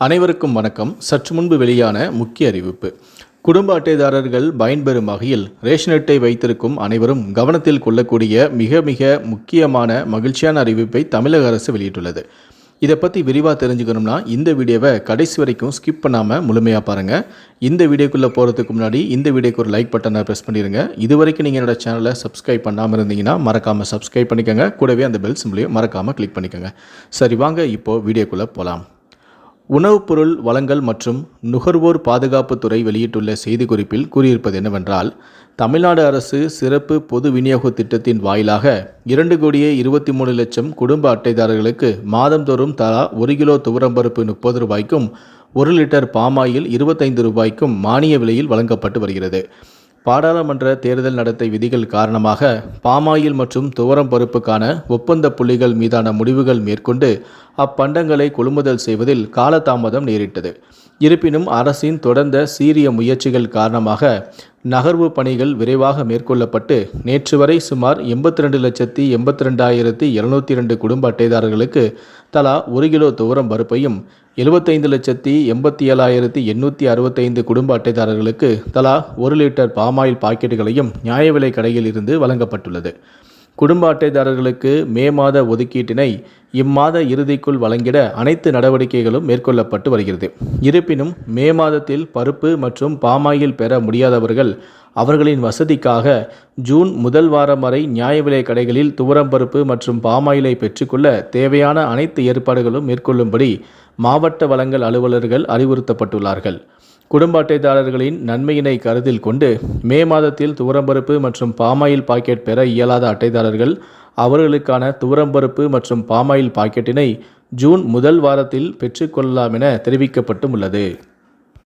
அனைவருக்கும் வணக்கம். சற்று முன்பு வெளியான முக்கிய அறிவிப்பு. குடும்ப அட்டைதாரர்கள் பயன்பெறும் வகையில் ரேஷன் அட்டை வைத்திருக்கும் அனைவரும் கவனத்தில் கொள்ளக்கூடிய மிக மிக முக்கியமான மகிழ்ச்சியான அறிவிப்பை தமிழக அரசு வெளியிட்டுள்ளது. இதை பற்றி விரிவாக தெரிஞ்சுக்கணும்னா இந்த வீடியோவை கடைசி வரைக்கும் ஸ்கிப் பண்ணாமல் முழுமையாக பாருங்கள். இந்த வீடியோக்குள்ளே போகிறதுக்கு முன்னாடி இந்த வீடியோக்கு ஒரு லைக் பட்டனை ப்ரெஸ் பண்ணிடுங்க. இது வரைக்கும் நீங்கள் என்னோட சேனலை சப்ஸ்கிரைப் பண்ணாமல் இருந்தீங்கன்னா மறக்காமல் சப்ஸ்கிரைப் பண்ணிக்கோங்க. கூடவே அந்த பெல் சிம்பிளையும் மறக்காமல் கிளிக் பண்ணிக்கோங்க. சரி, வாங்க இப்போது வீடியோக்குள்ளே போகலாம். உணவுப் பொருள் வழங்கல் மற்றும் நுகர்வோர் பாதுகாப்புத்துறை வெளியிட்டுள்ள செய்திக்குறிப்பில் கூறியிருப்பது என்னவென்றால், தமிழ்நாடு அரசு சிறப்பு பொது விநியோக திட்டத்தின் வாயிலாக 2,23,00,000 குடும்ப அட்டைதாரர்களுக்கு மாதந்தோறும் தலா 1 கிலோ துவரம்பருப்பு 30 ரூபாய்க்கும் 1 லிட்டர் பாமாயில் 25 ரூபாய்க்கும் மானிய விலையில் வழங்கப்பட்டு வருகிறது. பாராளுமன்ற தேர்தல் நடத்தை விதிகள் காரணமாக பாமாயில் மற்றும் துவரம் பருப்புக்கான ஒப்பந்த புள்ளிகள் மீதான முடிவுகள் மேற்கொண்டு அப்பண்டங்களை கொள்முதல் செய்வதில் காலதாமதம் நேரிட்டது. இருப்பினும் அரசின் தொடர்ந்த சீரிய முயற்சிகள் காரணமாக நகர்வு பணிகள் விரைவாக மேற்கொள்ளப்பட்டு நேற்று வரை சுமார் 82,82,702 குடும்ப அட்டைதாரர்களுக்கு தலா 1 கிலோ துவரம் பருப்பையும் 75,87,865 குடும்ப அட்டைதாரர்களுக்கு தலா 1 லிட்டர் பாமாயில் பாக்கெட்டுகளையும் நியாய விலை கடையில் இருந்து வழங்கப்பட்டுள்ளது. குடும்ப அட்டைதாரர்களுக்கு மே மாத ஒதுக்கீட்டினை இம்மாத இறுதிக்குள் வழங்கிட அனைத்து நடவடிக்கைகளும் மேற்கொள்ளப்பட்டு வருகிறது. இருப்பினும் மே மாதத்தில் பருப்பு மற்றும் பாமாயில் பெற முடியாதவர்கள் அவர்களின் வசதிக்காக ஜூன் முதல் வாரம் வரை நியாய விலை கடைகளில் துவரம்பருப்பு மற்றும் பாமாயிலை பெற்றுக்கொள்ள தேவையான அனைத்து ஏற்பாடுகளும் மேற்கொள்ளும்படி மாவட்ட வழங்கல் அலுவலர்கள் அறிவுறுத்தப்பட்டுள்ளார்கள். குடும்ப அட்டைதாரர்களின் நன்மையினை கருத்தில் கொண்டு மே மாதத்தில் துவரம்பருப்பு மற்றும் பாமாயில் பாக்கெட் பெற இயலாத அட்டைதாரர்கள் அவர்களுக்கான துவரம்பருப்பு மற்றும் பாமாயில் பாக்கெட்டினை ஜூன் முதல் வாரத்தில் பெற்றுக்கொள்ளலாம் என தெரிவிக்கப்பட்டும் உள்ளது.